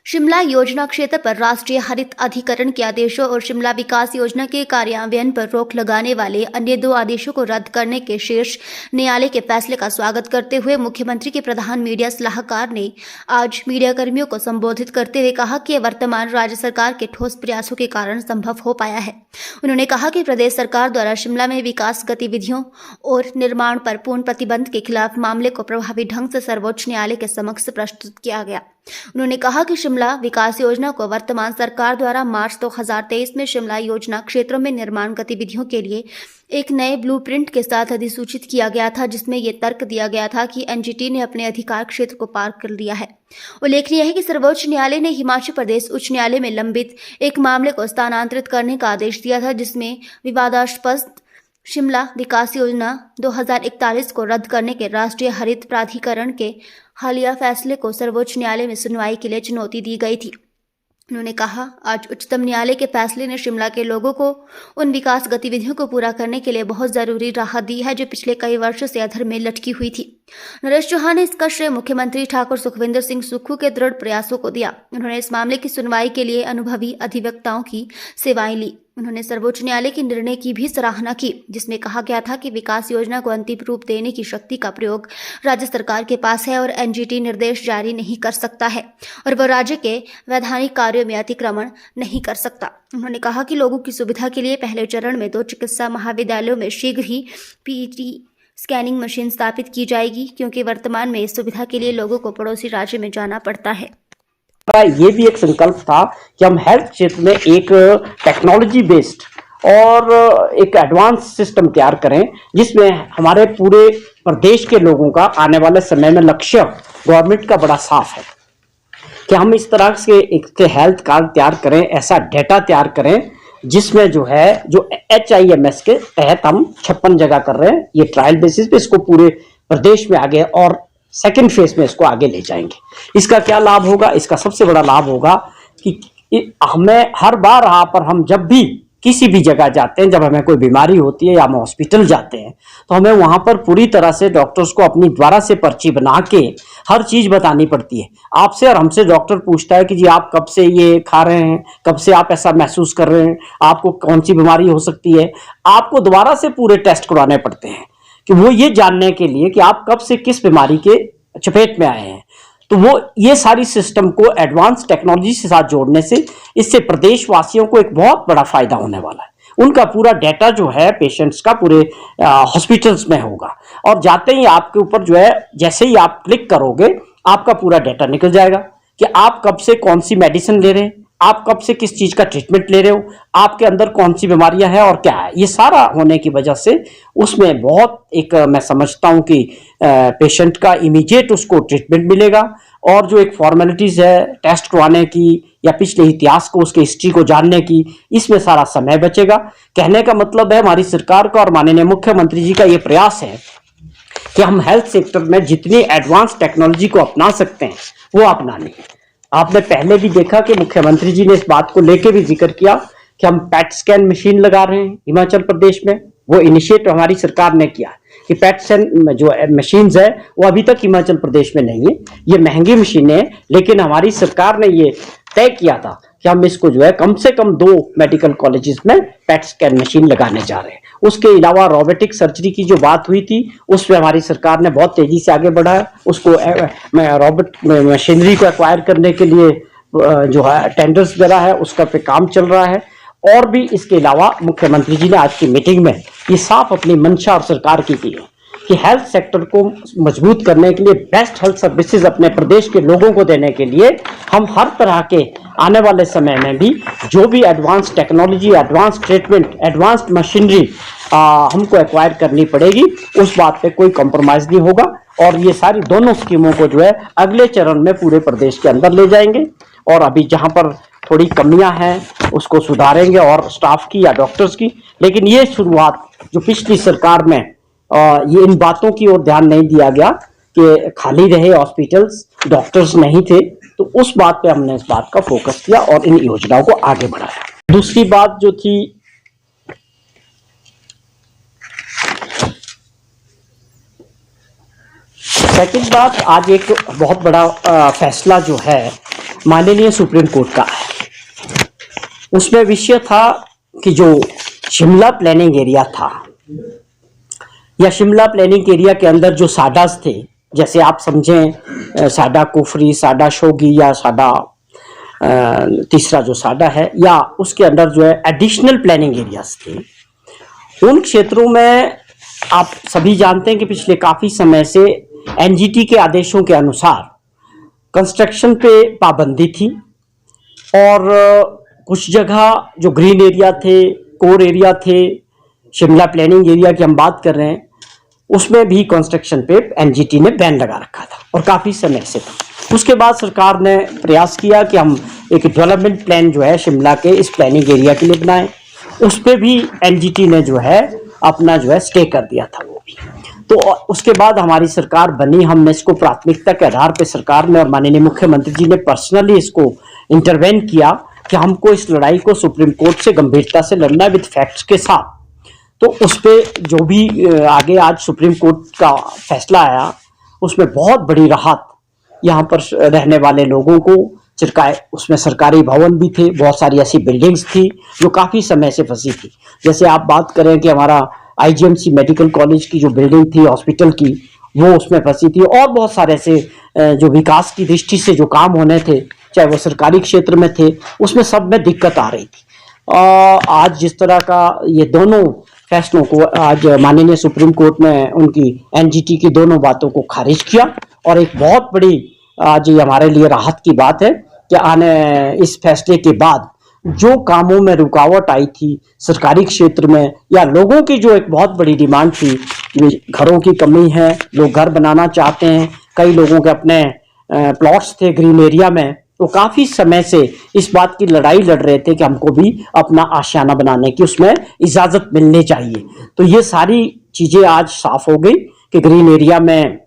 शिमला योजना क्षेत्र पर राष्ट्रीय हरित अधिकरण के आदेशों और शिमला विकास योजना के कार्यान्वयन पर रोक लगाने वाले अन्य 2 आदेशों को रद्द करने के शीर्ष न्यायालय के फैसले का स्वागत करते हुए मुख्यमंत्री के प्रधान मीडिया सलाहकार ने आज मीडिया कर्मियों को संबोधित करते हुए कहा कि वर्तमान राज्य सरकार के ठोस प्रयासों के कारण संभव हो पाया है। उन्होंने कहा कि प्रदेश सरकार द्वारा शिमला में विकास गतिविधियों और निर्माण पर पूर्ण प्रतिबंध के खिलाफ मामले को प्रभावी ढंग से सर्वोच्च न्यायालय के समक्ष प्रस्तुत किया गया। उन्होंने कहा कि शिमला विकास योजना को वर्तमान सरकार द्वारा मार्च 2023 में शिमला योजना क्षेत्रों में निर्माण गतिविधियों के लिए एक नए ब्लूप्रिंट के साथ अधिसूचित किया गया था, जिसमें यह तर्क दिया गया था कि एनजीटी ने अपने अधिकार क्षेत्र को पार कर लिया है। उल्लेखनीय है कि सर्वोच्च न्यायालय ने हिमाचल प्रदेश उच्च न्यायालय में लंबित एक मामले को स्थानांतरित करने का आदेश दिया था, जिसमें विवादास्पद शिमला विकास योजना 2041 को रद्द करने के राष्ट्रीय हरित प्राधिकरण के हालिया फैसले को सर्वोच्च न्यायालय में सुनवाई के लिए चुनौती दी गई थी। उन्होंने कहा, आज उच्चतम न्यायालय के फैसले ने शिमला के लोगों को उन विकास गतिविधियों को पूरा करने के लिए बहुत जरूरी राहत दी है जो पिछले कई वर्षों से अधर में लटकी हुई थी। नरेश चौहान ने इसका श्रेय मुख्यमंत्री ठाकुर सुखविंदर सिंह सुक्खू के दृढ़ प्रयासों को दिया। उन्होंने इस मामले की सुनवाई के लिए अनुभवी अधिवक्ताओं की सेवाएं ली। उन्होंने सर्वोच्च न्यायालय के निर्णय की भी सराहना की, जिसमें कहा गया था कि विकास योजना को अंतिम रूप देने की शक्ति का प्रयोग राज्य सरकार के पास है और एनजीटी निर्देश जारी नहीं कर सकता है और वह राज्य के वैधानिक कार्यों में अतिक्रमण नहीं कर सकता। उन्होंने कहा कि लोगों की सुविधा के लिए पहले चरण में 2 चिकित्सा महाविद्यालयों में शीघ्र ही पीटी स्कैनिंग मशीन स्थापित की जाएगी, क्योंकि वर्तमान में इस सुविधा के लिए लोगों को पड़ोसी राज्य में जाना पड़ता है। ये भी एक संकल्प था कि हम हेल्थ क्षेत्र में एक टेक्नोलॉजी बेस्ड और एक एडवांस सिस्टम तैयार करें, जिसमें हमारे पूरे प्रदेश के लोगों का आने वाले समय में लक्ष्य गवर्नमेंट का बड़ा साफ है कि हम इस तरह से एक हेल्थ कार्ड तैयार करें, ऐसा डेटा तैयार करें जिसमें जो HIMS के तहत हम 56 जगह कर रहे हैं। ये ट्रायल बेसिस पे इसको पूरे प्रदेश में आगे और सेकेंड फेज में इसको आगे ले जाएंगे। इसका क्या लाभ होगा? इसका सबसे बड़ा लाभ होगा कि हमें हर बार यहाँ पर हम जब भी किसी भी जगह जाते हैं, जब हमें कोई बीमारी होती है या हम हॉस्पिटल जाते हैं, तो हमें वहां पर पूरी तरह से डॉक्टर्स को अपनी द्वारा से पर्ची बना के हर चीज बतानी पड़ती है। आपसे और हमसे डॉक्टर पूछता है कि जी आप कब से ये खा रहे हैं, कब से आप ऐसा महसूस कर रहे हैं, आपको कौन सी बीमारी हो सकती है। आपको दोबारा से पूरे टेस्ट करवाने पड़ते हैं कि वो ये जानने के लिए कि आप कब से किस बीमारी के चपेट में आए हैं। तो वो ये सारी सिस्टम को एडवांस टेक्नोलॉजी के साथ जोड़ने से इससे प्रदेशवासियों को एक बहुत बड़ा फायदा होने वाला है। उनका पूरा डेटा जो है पेशेंट्स का पूरे हॉस्पिटल्स में होगा और जाते ही आपके ऊपर जैसे ही आप क्लिक करोगे आपका पूरा डेटा निकल जाएगा कि आप कब से कौन सी मेडिसिन ले रहे हैं, आप कब से किस चीज का ट्रीटमेंट ले रहे हो, आपके अंदर कौन सी बीमारियां हैं और क्या है। ये सारा होने की वजह से उसमें बहुत एक मैं समझता हूं कि पेशेंट का इमीडिएट उसको ट्रीटमेंट मिलेगा और जो एक फॉर्मेलिटीज है टेस्ट करवाने की या पिछले इतिहास को, उसके हिस्ट्री को जानने की, इसमें सारा समय बचेगा। कहने का मतलब है हमारी सरकार का और माननीय मुख्यमंत्री जी का ये प्रयास है कि हम हेल्थ सेक्टर में जितनी एडवांस टेक्नोलॉजी को अपना सकते हैं वो अपना लें। आपने पहले भी देखा कि मुख्यमंत्री जी ने इस बात को लेकर भी जिक्र किया कि हम पैट स्कैन मशीन लगा रहे हैं हिमाचल प्रदेश में। वो इनिशिएटिव हमारी सरकार ने किया कि पैट स्कैन जो मशीन्स है वो अभी तक हिमाचल प्रदेश में नहीं है। ये महंगी मशीनें हैं, लेकिन हमारी सरकार ने ये तय किया था कि हम इसको कम से कम 2 मेडिकल कॉलेजेस में पैट स्कैन मशीन लगाने जा रहे हैं। उसके अलावा रोबोटिक सर्जरी की जो बात हुई थी उसमें हमारी सरकार ने बहुत तेजी से आगे बढ़ा है। उसको रोबोट मशीनरी को एक्वायर करने के लिए टेंडर्स वगैरह है, उसका पे काम चल रहा है। और भी इसके अलावा मुख्यमंत्री जी ने आज की मीटिंग में ये साफ अपनी मंशा और सरकार की है कि हेल्थ सेक्टर को मजबूत करने के लिए बेस्ट हेल्थ सर्विसेज अपने प्रदेश के लोगों को देने के लिए हम हर तरह के आने वाले समय में भी जो भी advance technology, advance treatment, advance machinery हमको एक्वायर करनी पड़ेगी, उस बात पे कोई कॉम्प्रोमाइज नहीं होगा। और ये सारी दोनों स्कीमों को अगले चरण में पूरे प्रदेश के अंदर ले जाएंगे और अभी जहां पर थोड़ी कमियां हैं उसको सुधारेंगे और स्टाफ की या डॉक्टर्स की। लेकिन ये शुरुआत जो पिछली सरकार में ये इन बातों की ओर ध्यान नहीं दिया गया कि खाली रहे हॉस्पिटल्स, डॉक्टर्स नहीं थे, तो उस बात पे हमने इस बात का फोकस किया और इन योजनाओं को आगे बढ़ाया। दूसरी बात जो थी सेकंड बात, आज एक बहुत बड़ा फैसला जो है माननीय सुप्रीम कोर्ट का है। उसमें विषय था कि जो शिमला प्लानिंग एरिया था या शिमला प्लानिंग एरिया के अंदर जो साडास थे, जैसे आप समझें साडा कुफरी, साडा शोगी या साडा तीसरा जो साडा है, या उसके अंदर जो है एडिशनल प्लानिंग एरियाज थे, उन क्षेत्रों में आप सभी जानते हैं कि पिछले काफी समय से एनजीटी के आदेशों के अनुसार कंस्ट्रक्शन पे पाबंदी थी और कुछ जगह जो ग्रीन एरिया थे, कोर एरिया थे, शिमला प्लानिंग एरिया की हम बात कर रहे हैं, उसमें भी कंस्ट्रक्शन पे एनजीटी ने बैन लगा रखा था और काफी समय से था। उसके बाद सरकार ने प्रयास किया कि हम एक डेवलपमेंट प्लान जो है शिमला के इस प्लानिंग एरिया के लिए बनाएं। उस पर भी एनजीटी ने जो है अपना जो है स्टे कर दिया था वो भी। तो उसके बाद हमारी सरकार बनी, हमने इसको प्राथमिकता के आधार पर सरकार ने और माननीय मुख्यमंत्री जी ने पर्सनली इसको इंटरवेन किया कि हमको इस लड़ाई को सुप्रीम कोर्ट से गंभीरता से लड़ना है विद फैक्ट्स के साथ। तो उस पर जो भी आगे आज सुप्रीम कोर्ट का फैसला आया, उसमें बहुत बड़ी राहत यहाँ पर रहने वाले लोगों को, उसमें सरकारी भवन भी थे, बहुत सारी ऐसी बिल्डिंग्स थी जो काफ़ी समय से फंसी थी। जैसे आप बात करें कि हमारा आईजीएमसी मेडिकल कॉलेज की जो बिल्डिंग थी हॉस्पिटल की, वो उसमें फंसी थी, और बहुत सारे ऐसे जो विकास की दृष्टि से जो काम होने थे, चाहे वो सरकारी क्षेत्र में थे, उसमें सब में दिक्कत आ रही थी। आज जिस तरह का ये दोनों फैसलों को आज माननीय सुप्रीम कोर्ट ने उनकी एनजीटी की दोनों बातों को खारिज किया, और एक बहुत बड़ी आज ये हमारे लिए राहत की बात है कि आने इस फैसले के बाद जो कामों में रुकावट आई थी सरकारी क्षेत्र में, या लोगों की जो एक बहुत बड़ी डिमांड थी कि घरों की कमी है, लोग घर बनाना चाहते हैं, कई लोगों के अपने प्लॉट्स थे ग्रीन एरिया में, तो काफी समय से इस बात की लड़ाई लड़ रहे थे कि हमको भी अपना आशियाना बनाने की उसमें इजाजत मिलनी चाहिए। तो ये सारी चीजें आज साफ हो गई कि ग्रीन एरिया में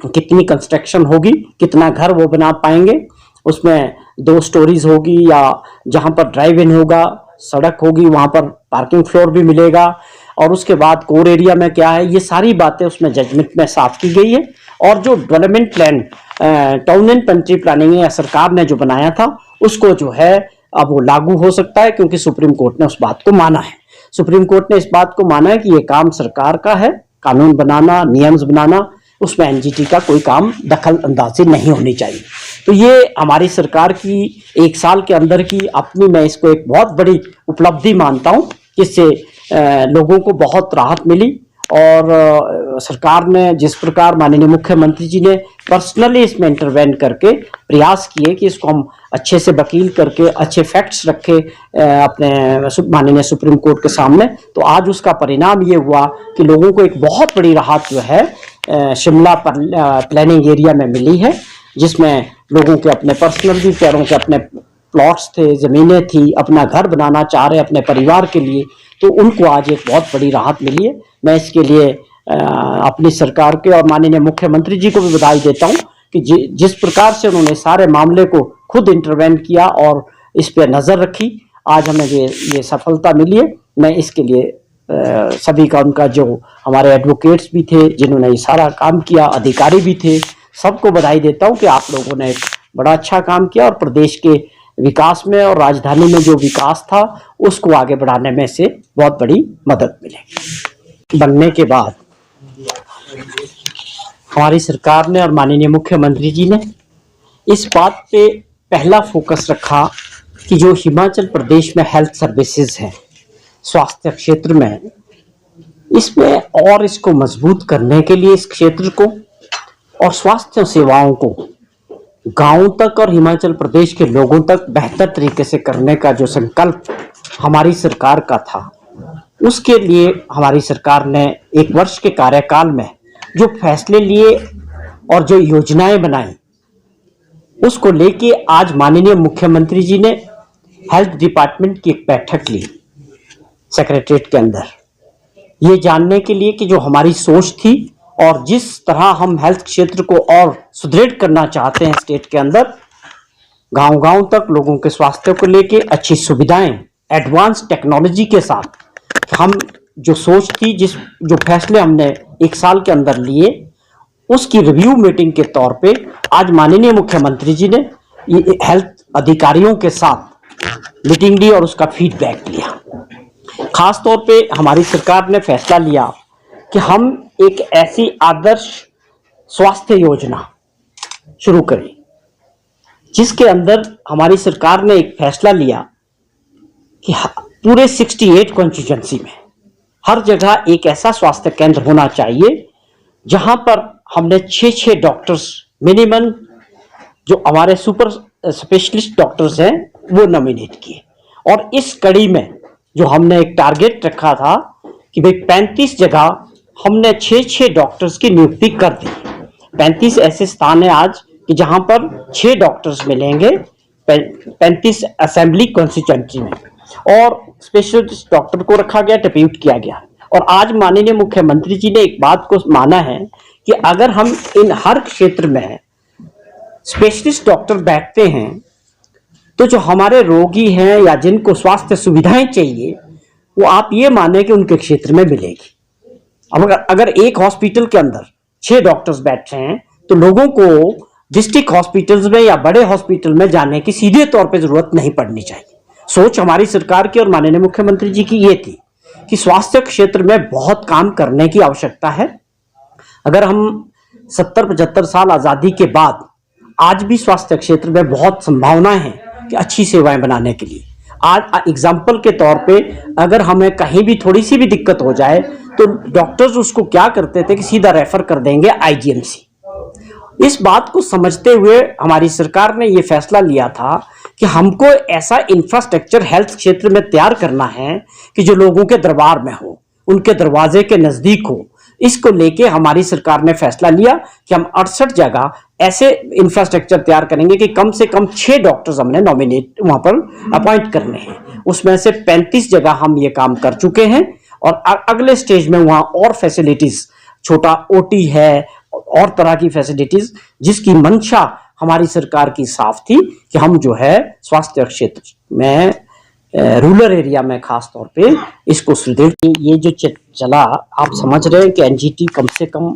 कितनी कंस्ट्रक्शन होगी, कितना घर वो बना पाएंगे, उसमें 2 स्टोरीज होगी, या जहां पर ड्राइव इन होगा, सड़क होगी, वहां पर पार्किंग फ्लोर भी मिलेगा, और उसके बाद कोर एरिया में क्या है, ये सारी बातें उसमें जजमेंट में साफ की गई है। और जो development plan town and country planning है सरकार ने जो बनाया था, उसको जो है अब वो लागू हो सकता है, क्योंकि सुप्रीम कोर्ट ने उस बात को माना है। सुप्रीम कोर्ट ने इस बात को माना है कि ये काम सरकार का है, कानून बनाना, नियम्स बनाना, उसमें एनजीटी का कोई काम दखल अंदाजी नहीं होनी चाहिए। तो ये हमारी सरकार की 1 साल के अंदर की अपनी, मैं इसको एक बहुत बड़ी उपलब्धि मानता हूँ, जिससे लोगों को बहुत राहत मिली। और सरकार ने जिस प्रकार माननीय मुख्यमंत्री जी ने पर्सनली इसमें इंटरवेन करके प्रयास किए कि इसको हम अच्छे से वकील करके अच्छे फैक्ट्स रखे अपने माननीय सुप्रीम कोर्ट के सामने, तो आज उसका परिणाम ये हुआ कि लोगों को एक बहुत बड़ी राहत जो है शिमला प्लानिंग एरिया में मिली है, जिसमें लोगों के अपने पर्सनल भी पैरों के अपने प्लॉट्स थे, ज़मीनें थी, अपना घर बनाना चाह रहे अपने परिवार के लिए, तो उनको आज एक बहुत बड़ी राहत मिली है। मैं इसके लिए अपनी सरकार के और माननीय मुख्यमंत्री जी को भी बधाई देता हूं कि जिस प्रकार से उन्होंने सारे मामले को खुद इंटरवेन किया और इस पर नज़र रखी, आज हमें ये सफलता मिली है। मैं इसके लिए सभी का, उनका जो हमारे एडवोकेट्स भी थे जिन्होंने ये सारा काम किया, अधिकारी भी थे, सबको बधाई देता हूं कि आप लोगों ने एक बड़ा अच्छा काम किया और प्रदेश के विकास में और राजधानी में जो विकास था उसको आगे बढ़ाने में से बहुत बड़ी मदद मिलेगी। बनने के बाद हमारी सरकार ने और माननीय मुख्यमंत्री जी ने इस बात पे पहला फोकस रखा कि जो हिमाचल प्रदेश में हेल्थ सर्विसेज हैं, स्वास्थ्य क्षेत्र में, इसमें और इसको मजबूत करने के लिए इस क्षेत्र को और स्वास्थ्य सेवाओं को गांव तक और हिमाचल प्रदेश के लोगों तक बेहतर तरीके से करने का जो संकल्प हमारी सरकार का था, उसके लिए हमारी सरकार ने 1 वर्ष के कार्यकाल में जो फैसले लिए और जो योजनाएं बनाई, उसको लेके आज माननीय मुख्यमंत्री जी ने हेल्थ डिपार्टमेंट की एक बैठक ली सेक्रेटरीट के अंदर, ये जानने के लिए कि जो हमारी सोच थी और जिस तरह हम हेल्थ क्षेत्र को और सुदृढ़ करना चाहते हैं स्टेट के अंदर, गांव-गांव तक लोगों के स्वास्थ्य को लेके अच्छी सुविधाएं, एडवांस टेक्नोलॉजी के साथ, हम जो सोच थी, जो फैसले हमने 1 साल के अंदर लिए, उसकी रिव्यू मीटिंग के तौर पे आज माननीय मुख्यमंत्री जी ने हेल्थ अधिकारियों के साथ मीटिंग ली और उसका फीडबैक लिया। खास तौर पे हमारी सरकार ने फैसला लिया कि हम एक ऐसी आदर्श स्वास्थ्य योजना शुरू करें, जिसके अंदर हमारी सरकार ने एक फैसला लिया कि पूरे 68 कॉन्स्टिट्यूएंसी में हर जगह एक ऐसा स्वास्थ्य केंद्र होना चाहिए जहां पर हमने 6 डॉक्टर्स मिनिमम, जो हमारे सुपर स्पेशलिस्ट डॉक्टर्स हैं, वो नॉमिनेट किए। और इस कड़ी में जो हमने एक टारगेट रखा था कि भाई 35 जगह हमने 6 डॉक्टर्स की नियुक्ति कर दी। 35 ऐसे स्थान है आज कि जहां पर 6 डॉक्टर्स मिलेंगे 35 असेंबली कॉन्स्टिट्यूएंसी में, और स्पेशलिस्ट डॉक्टर को रखा गया, डिप्यूट किया गया। और आज माननीय मुख्यमंत्री जी ने एक बात को माना है कि अगर हम इन हर क्षेत्र में स्पेशलिस्ट डॉक्टर बैठते हैं तो जो हमारे रोगी हैं या जिनको स्वास्थ्य सुविधाएं चाहिए वो आप ये माने कि उनके क्षेत्र में मिलेगी। अब अगर एक हॉस्पिटल के अंदर 6 डॉक्टर्स बैठे हैं तो लोगों को डिस्ट्रिक्ट हॉस्पिटल्स में या बड़े हॉस्पिटल में जाने की सीधे तौर पे जरूरत नहीं पड़नी चाहिए। सोच हमारी सरकार की और माननीय मुख्यमंत्री जी की ये थी कि स्वास्थ्य क्षेत्र में बहुत काम करने की आवश्यकता है। अगर हम 70-75 साल आजादी के बाद आज भी स्वास्थ्य क्षेत्र में बहुत संभावनाएं हैं कि अच्छी सेवाएं बनाने के लिए। आज एग्जाम्पल के तौर पे अगर हमें कहीं भी थोड़ी सी भी दिक्कत हो जाए तो डॉक्टर्स उसको क्या करते थे कि सीधा रेफर कर देंगे आईजीएमसी। इस बात को समझते हुए हमारी सरकार ने यह फैसला लिया था कि हमको ऐसा इंफ्रास्ट्रक्चर हेल्थ क्षेत्र में तैयार करना है कि जो लोगों के दरबार में हो, उनके दरवाजे के नजदीक हो। इसको लेके हमारी सरकार ने फैसला लिया कि हम 68 जगह ऐसे इंफ्रास्ट्रक्चर तैयार करेंगे कि कम से कम 6 डॉक्टर्स हमने नॉमिनेट वहां पर अपॉइंट करने हैं। उसमें से 35 जगह हम ये काम कर चुके हैं और अगले स्टेज में वहां और फैसिलिटीज, छोटा ओटी है और तरह की फैसिलिटीज, जिसकी मंशा हमारी सरकार की साफ थी कि हम जो है स्वास्थ्य क्षेत्र में रूरल एरिया में खास तौर पे इसको सुदृढ़। ये जो चला, आप समझ रहे हैं कि एनजीटी कम से कम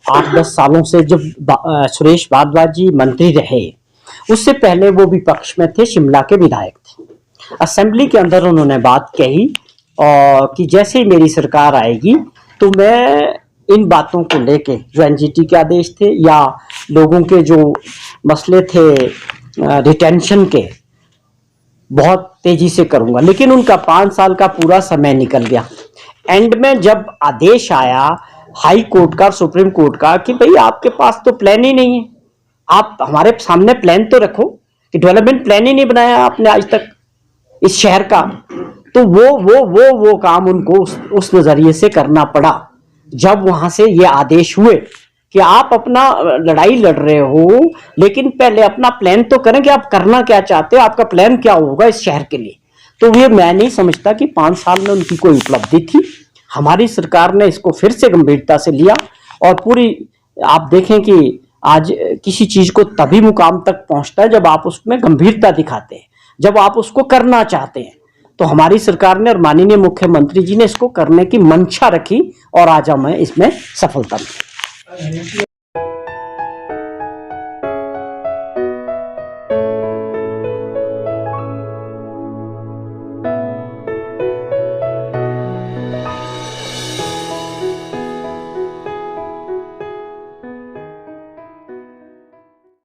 8-10 सालों से, जब सुरेश भारद्वाज जी मंत्री रहे उससे पहले वो विपक्ष में थे, शिमला के विधायक थे। असेंबली के अंदर उन्होंने बात कही और कि जैसे ही मेरी सरकार आएगी तो मैं इन बातों को लेके, जो एनजीटी के आदेश थे या लोगों के जो मसले थे रिटेंशन के, बहुत तेजी से करूंगा। लेकिन उनका 5 साल का पूरा समय निकल गया। एंड में जब आदेश आया हाई कोर्ट का, सुप्रीम कोर्ट का, कि भाई आपके पास तो प्लान ही नहीं है, आप हमारे सामने प्लान तो रखो, कि डेवलपमेंट प्लान ही नहीं बनाया आपने आज तक इस शहर का, तो वो काम उनको उस नजरिए से करना पड़ा। जब वहां से ये आदेश हुए कि आप अपना लड़ाई लड़ रहे हो, लेकिन पहले अपना प्लान तो करें कि आप करना क्या चाहते हो, आपका प्लान क्या होगा इस शहर के लिए। तो ये मैं नहीं समझता कि 5 साल में उनकी कोई उपलब्धि थी। हमारी सरकार ने इसको फिर से गंभीरता से लिया और पूरी, आप देखें कि आज किसी चीज को तभी मुकाम तक पहुंचता है जब आप उसमें गंभीरता दिखाते हैं, जब आप उसको करना चाहते हैं। तो हमारी सरकार ने और माननीय मुख्यमंत्री जी ने इसको करने की मंशा रखी और आज हमें इसमें सफलता मिली।